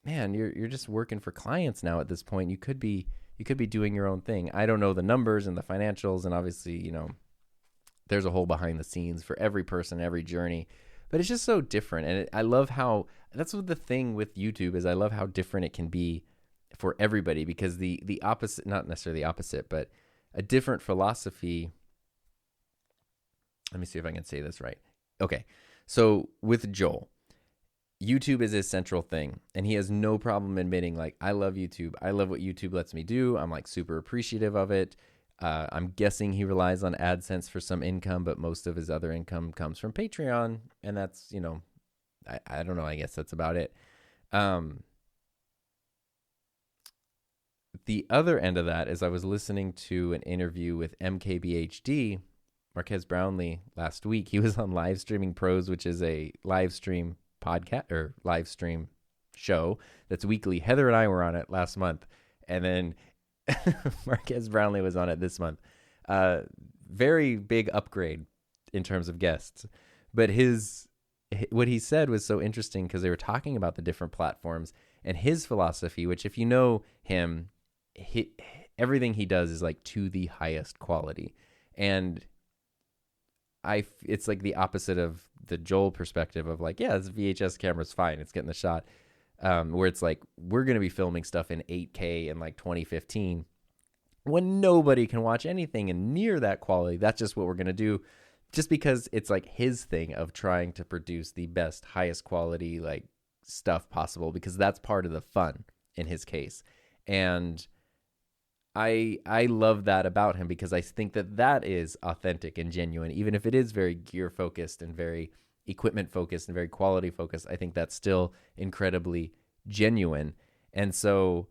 man, you're just working for clients now at this point. You could be doing your own thing. I don't know the numbers and the financials, and obviously, there's a whole behind the scenes for every person, every journey. But it's just so different. And I love how, that's what the thing with YouTube is. I love how different it can be for everybody, because the opposite, not necessarily the opposite, but a different philosophy. Let me see if I can say this right. Okay. So with Joel, YouTube is his central thing, and he has no problem admitting, like, I love YouTube. I love what YouTube lets me do. I'm like super appreciative of it. I'm guessing he relies on AdSense for some income, but most of his other income comes from Patreon. And that's, I don't know. I guess that's about it. The other end of that is I was listening to an interview with MKBHD, Marquez Brownlee, last week. He was on Live Streaming Pros, which is a live stream podcast or live stream show that's weekly. Heather and I were on it last month. And then Marquez Brownlee was on it this month. Very big upgrade in terms of guests. But what he said was so interesting, because they were talking about the different platforms and his philosophy, which, if you know him, everything he does is like to the highest quality. And it's like the opposite of the Joel perspective of like, yeah, this VHS camera's fine, it's getting the shot. Where it's like, we're going to be filming stuff in 8K in like 2015 when nobody can watch anything in near that quality. That's just what we're going to do, just because it's like his thing of trying to produce the best, highest quality like stuff possible, because that's part of the fun in his case. And I love that about him, because I think that is authentic and genuine, even if it is very gear focused and very equipment focused and very quality focused. I think that's still incredibly genuine. And so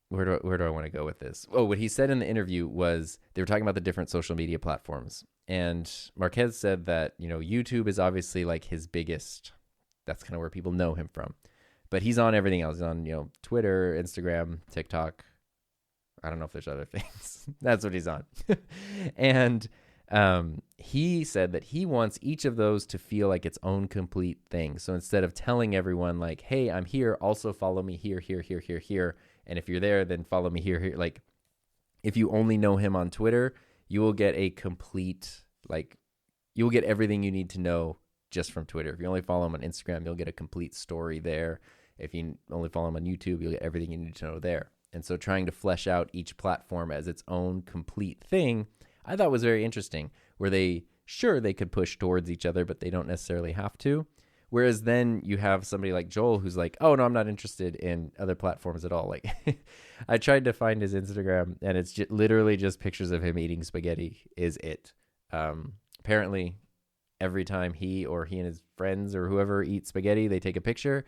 where do I want to go with this? Oh, what he said in the interview was, they were talking about the different social media platforms, and Marquez said that, YouTube is obviously like his biggest, that's kind of where people know him from, but he's on everything else. He's on, Twitter, Instagram, TikTok. I don't know if there's other things. That's what he's on. And he said that he wants each of those to feel like its own complete thing. So instead of telling everyone like, hey, I'm here, also follow me here, here, here, here, here, and if you're there, then follow me here, here. Like, if you only know him on Twitter, you will get a complete, like, you'll get everything you need to know just from Twitter. If you only follow him on Instagram, you'll get a complete story there. If you only follow him on YouTube, you'll get everything you need to know there. And so trying to flesh out each platform as its own complete thing, I thought was very interesting, where they could push towards each other, but they don't necessarily have to. Whereas then you have somebody like Joel who's like, oh, no, I'm not interested in other platforms at all. Like, I tried to find his Instagram, and it's literally just pictures of him eating spaghetti is it. Apparently, every time he and his friends or whoever eat spaghetti, they take a picture.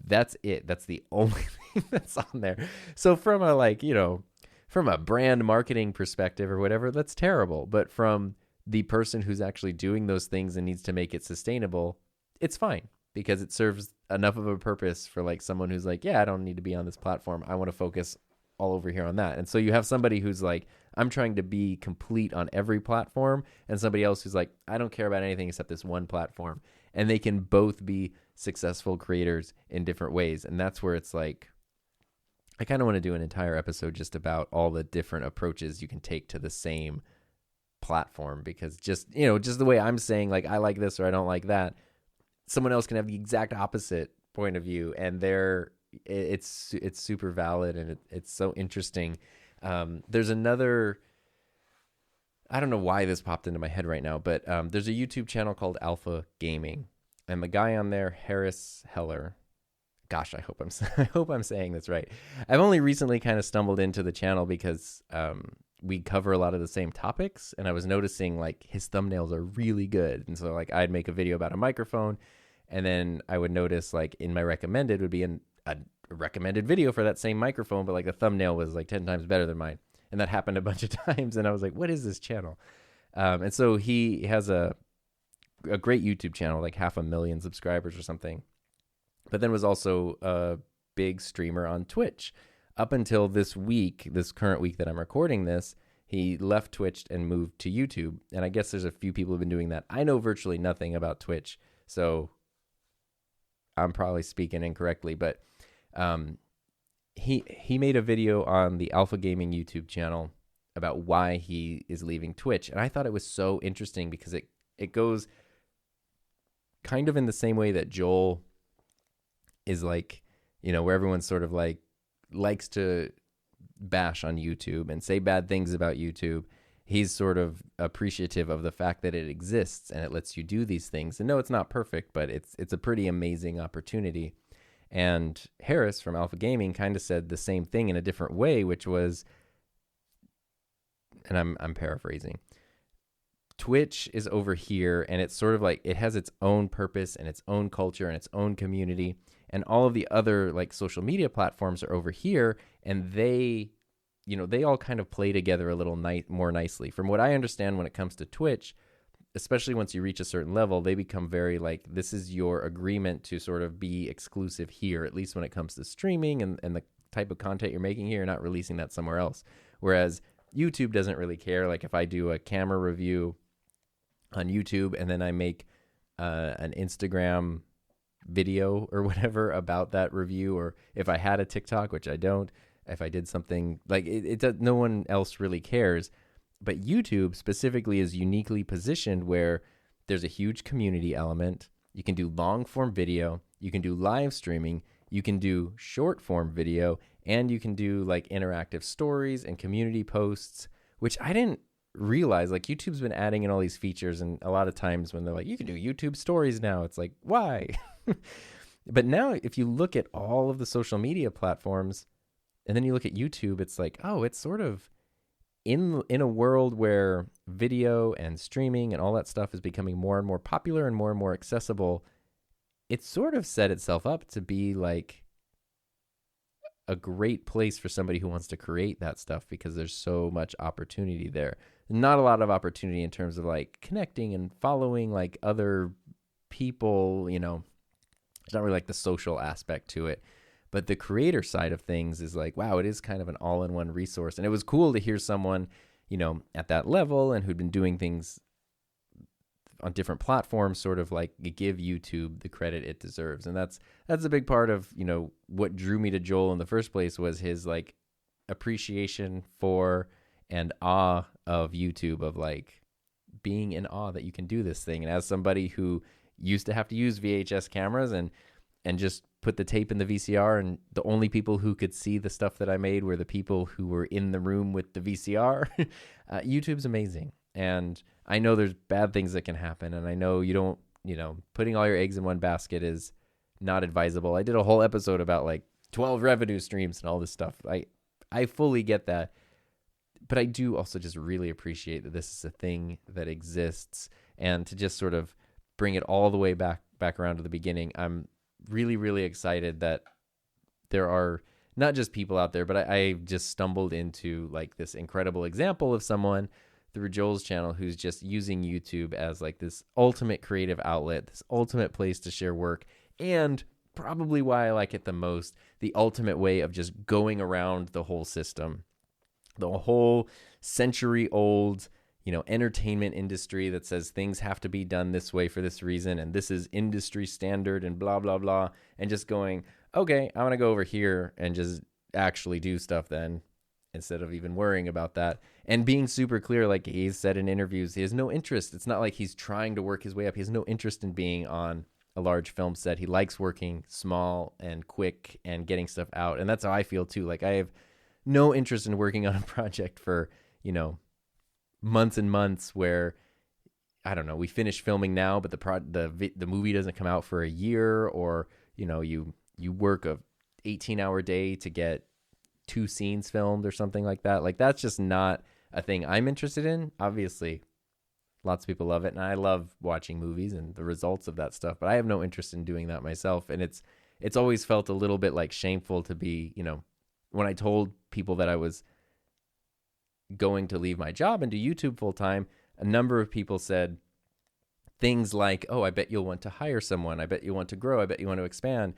That's it. That's the only thing that's on there. So from a brand marketing perspective or whatever, that's terrible. But from the person who's actually doing those things and needs to make it sustainable, it's fine, because it serves enough of a purpose for like someone who's like, yeah, I don't need to be on this platform. I want to focus all over here on that. And so you have somebody who's like, I'm trying to be complete on every platform, and somebody else who's like, I don't care about anything except this one platform. And they can both be successful creators in different ways. And that's where it's like, I kind of want to do an entire episode just about all the different approaches you can take to the same platform, because just the way I'm saying, like, I like this or I don't like that, someone else can have the exact opposite point of view, and it's super valid, and it's so interesting. There's another, I don't know why this popped into my head right now, but there's a YouTube channel called Alpha Gaming, and the guy on there, Harris Heller. Gosh, I hope I'm saying this right. I've only recently kind of stumbled into the channel because we cover a lot of the same topics, and I was noticing like his thumbnails are really good. And so like I'd make a video about a microphone, and then I would notice like in my recommended would be a recommended video for that same microphone, but like the thumbnail was like 10 times better than mine. And that happened a bunch of times, and I was like, what is this channel? And so he has a great YouTube channel, like 500,000 subscribers or something, but then was also a big streamer on Twitch. Up until this current week that I'm recording this, he left Twitch and moved to YouTube. And I guess there's a few people who've been doing that. I know virtually nothing about Twitch, so I'm probably speaking incorrectly, but he made a video on the Alpha Gaming YouTube channel about why he is leaving Twitch. And I thought it was so interesting because it goes kind of in the same way that Joel is like, you know, where everyone's sort of like likes to bash on YouTube and say bad things about YouTube. He's sort of appreciative of the fact that it exists and it lets you do these things. And no, it's not perfect, but it's a pretty amazing opportunity. And Harris from Alpha Gaming kind of said the same thing in a different way, which was, and I'm paraphrasing, Twitch is over here, and it's sort of like it has its own purpose and its own culture and its own community, and all of the other like social media platforms are over here, and they all kind of play together a little more nicely. From what I understand, when it comes to Twitch, especially once you reach a certain level, they become very like, this is your agreement to sort of be exclusive here, at least when it comes to streaming and the type of content you're making here, you're not releasing that somewhere else. Whereas YouTube doesn't really care. Like if I do a camera review on YouTube and then I make an Instagram video or whatever about that review, or if I had a TikTok, which I don't, if I did something like it does, no one else really cares. But YouTube specifically is uniquely positioned where there's a huge community element. You can do long form video, you can do live streaming, you can do short form video, and you can do like interactive stories and community posts, which I didn't realize. Like YouTube's been adding in all these features, and a lot of times when they're like, you can do YouTube stories now, it's like, why? But now if you look at all of the social media platforms and then you look at YouTube, it's like, oh, it's sort of in a world where video and streaming and all that stuff is becoming more and more popular and more accessible. It's sort of set itself up to be like a great place for somebody who wants to create that stuff, because there's so much opportunity there. Not a lot of opportunity in terms of like connecting and following like other people, you know, it's not really like the social aspect to it. But the creator side of things is like, wow, it is kind of an all-in-one resource. And it was cool to hear someone, you know, at that level and who'd been doing things on different platforms sort of like give YouTube the credit it deserves. And that's a big part of, you know, what drew me to Joel in the first place was his like appreciation for and awe of YouTube, of like being in awe that you can do this thing. And as somebody who used to have to use VHS cameras and just put the tape in the VCR, and the only people who could see the stuff that I made were the people who were in the room with the VCR. YouTube's amazing. And I know there's bad things that can happen. And I know you don't, you know, putting all your eggs in one basket is not advisable. I did a whole episode about like 12 revenue streams and all this stuff. I fully get that. But I do also just really appreciate that this is a thing that exists. And to just sort of bring it all the way back around to the beginning, I'm really, really excited that there are not just people out there, but I just stumbled into like this incredible example of someone through Joel's channel who's just using YouTube as like this ultimate creative outlet, this ultimate place to share work, and probably why I like it the most, the ultimate way of just going around the whole system, the whole century-old, you know, entertainment industry that says things have to be done this way for this reason, and this is industry standard and blah, blah, blah, and just going, okay, I'm going to go over here and just actually do stuff then, instead of even worrying about that. And being super clear, like he's said in interviews, he has no interest. It's not like he's trying to work his way up. He has no interest in being on a large film set. He likes working small and quick and getting stuff out. And that's how I feel too. Like I have no interest in working on a project for, you know, months and months where, I don't know, we finish filming now, but the movie doesn't come out for a year, or, you know, you work a 18-hour day to get 2 scenes filmed or something like that. Like that's just not a thing I'm interested in. Obviously, lots of people love it, and I love watching movies and the results of that stuff, but I have no interest in doing that myself. And it's always felt a little bit like shameful to be, you know, when I told people that I was going to leave my job and do YouTube full time, a number of people said things like, oh, I bet you'll want to hire someone. I bet you want to grow. I bet you want to expand.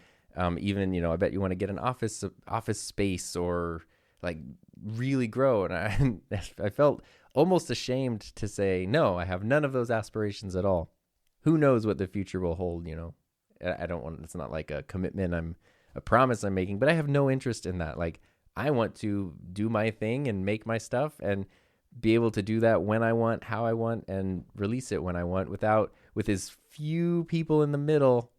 Even, you know, I bet you want to get an office space, or like really grow. And I felt almost ashamed to say, no, I have none of those aspirations at all. Who knows what the future will hold, you know? I don't want, it's not like a commitment, a promise I'm making, but I have no interest in that. Like, I want to do my thing and make my stuff and be able to do that when I want, how I want, and release it when I want with as few people in the middle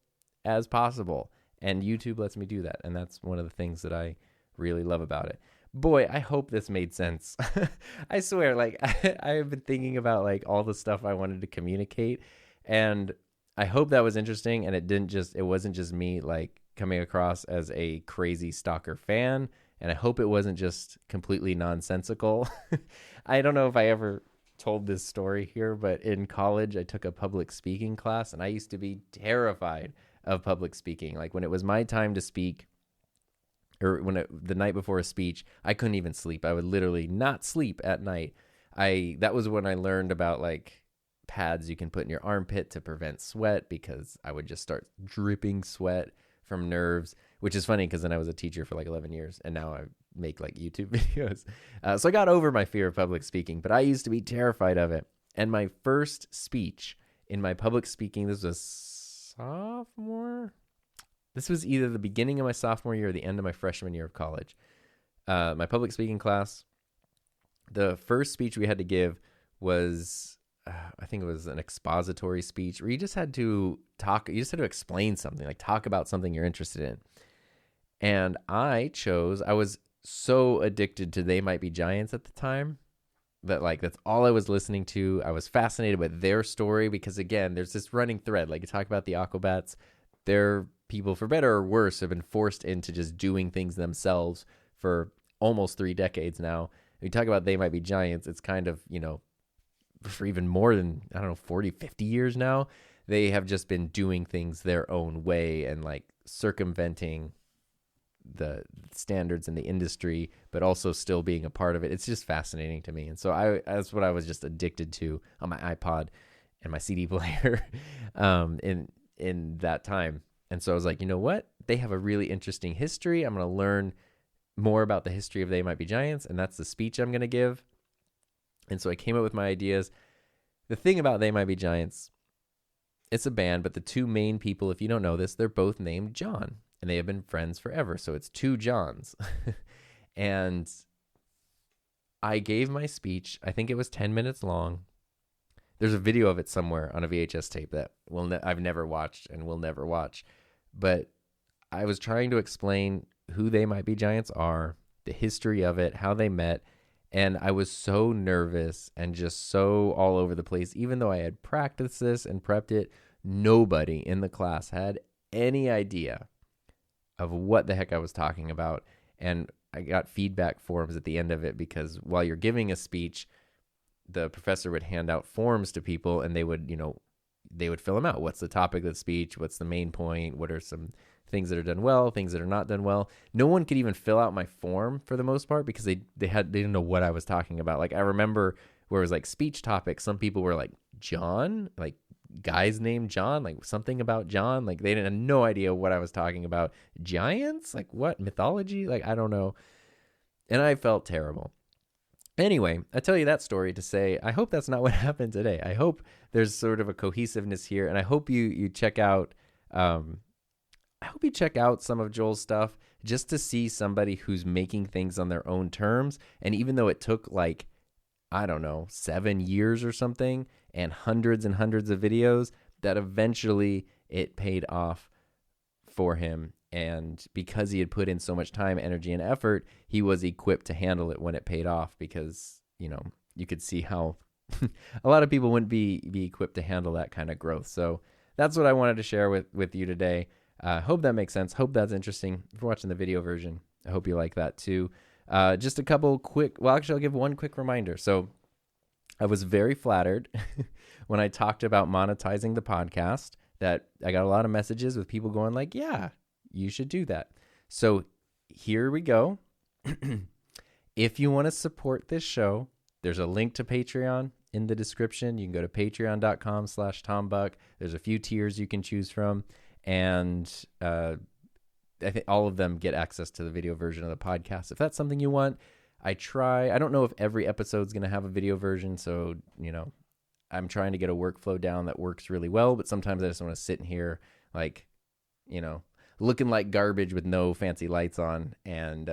as possible. And YouTube lets me do that. And that's one of the things that I really love about it. Boy, I hope this made sense. I swear, like, I have been thinking about like all the stuff I wanted to communicate, and I hope that was interesting. And it wasn't just me like coming across as a crazy stalker fan. And I hope it wasn't just completely nonsensical. I don't know if I ever told this story here, but in college, I took a public speaking class, and I used to be terrified of public speaking. Like when it was my time to speak, or the night before a speech, I couldn't even sleep. I would literally not sleep at night. That was when I learned about like pads you can put in your armpit to prevent sweat, because I would just start dripping sweat from nerves, which is funny because then I was a teacher for like 11 years and now I make like YouTube videos. So I got over my fear of public speaking, but I used to be terrified of it. And my first speech in my public speaking, this was sophomore. This was either the beginning of my sophomore year or the end of my freshman year of college. My public speaking class, the first speech we had to give was, I think it was an expository speech where you just had to explain something, like talk about something you're interested in. And I was so addicted to They Might Be Giants at the time that like that's all I was listening to. I was fascinated with their story because, again, there's this running thread. Like you talk about the Aquabats, they're people, for better or worse, have been forced into just doing things themselves for almost 3 decades now. We talk about They Might Be Giants, it's kind of, you know, for even more than, 40, 50 years now, they have just been doing things their own way and like circumventing the standards in the industry, but also still being a part of it. It's just fascinating to me. And so that's what I was just addicted to on my iPod and my CD player in that time. And so I was like, you know what? They have a really interesting history. I'm going to learn more about the history of They Might Be Giants, and that's the speech I'm going to give. And so I came up with my ideas. The thing about They Might Be Giants, it's a band, but the two main people, if you don't know this, they're both named John, and they have been friends forever. So it's two Johns. And I gave my speech. I think it was 10 minutes long. There's a video of it somewhere on a VHS tape that I've never watched and will never watch. But I was trying to explain who They Might Be Giants are, the history of it, how they met. And I was so nervous and just so all over the place. Even though I had practiced this and prepped it, nobody in the class had any idea of what the heck I was talking about. And I got feedback forms at the end of it because while you're giving a speech, the professor would hand out forms to people and they would fill them out. What's the topic of the speech? What's the main point? What are some things that are done well, things that are not done well? No one could even fill out my form for the most part because they didn't know what I was talking about. Like I remember where it was like speech topics. Some people were like John, like guys named John, like something about John. Like they didn't have no idea what I was talking about. Giants? Like what? Mythology? Like I don't know. And I felt terrible. Anyway, I tell you that story to say, I hope that's not what happened today. I hope there's sort of a cohesiveness here, and I hope you check out, some of Joel's stuff just to see somebody who's making things on their own terms. And even though it took 7 years or something, and hundreds of videos, that eventually it paid off for him. And because he had put in so much time, energy, and effort, he was equipped to handle it when it paid off because, you could see how a lot of people wouldn't be equipped to handle that kind of growth. So that's what I wanted to share with you today. Hope that makes sense. Hope that's interesting. If you're watching the video version, I hope you like that too. Just a couple I'll give one quick reminder. So I was very flattered when I talked about monetizing the podcast that I got a lot of messages with people going like, yeah, you should do that. So here we go. If you want to support this show, there's a link to Patreon in the description. You can go to patreon.com/TomBuck. There's a few tiers you can choose from. And I think all of them get access to the video version of the podcast. If that's something you want, I don't know if every episode's going to have a video version. So, I'm trying to get a workflow down that works really well, but sometimes I just want to sit in here like, looking like garbage with no fancy lights on. And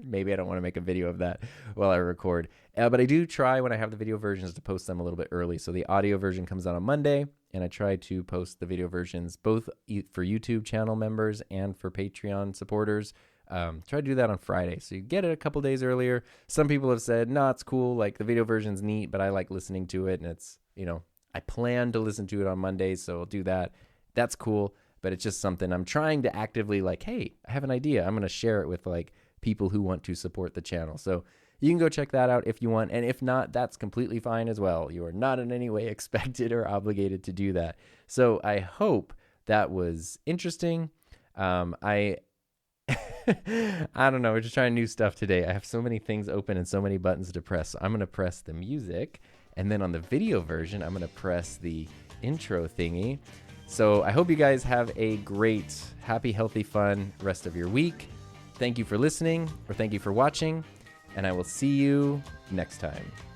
maybe I don't want to make a video of that while I record. But I do try when I have the video versions to post them a little bit early. So the audio version comes out on Monday, and I try to post the video versions both for YouTube channel members and for Patreon supporters. Try to do that on Friday, so you get it a couple days earlier. Some people have said, no, it's cool, like the video version's neat, but I like listening to it, and it's, I plan to listen to it on Mondays, so I'll do that. That's cool, but it's just something I'm trying to actively like, hey, I have an idea. I'm going to share it with like people who want to support the channel. So you can go check that out if you want, and if not, that's completely fine as well. You are not in any way expected or obligated to do that. So I hope that was interesting. I don't know. We're just trying new stuff today. I have so many things open and so many buttons to press. So I'm going to press the music, and then on the video version, I'm going to press the intro thingy. So I hope you guys have a great, happy, healthy, fun rest of your week. Thank you for listening, or thank you for watching, and I will see you next time.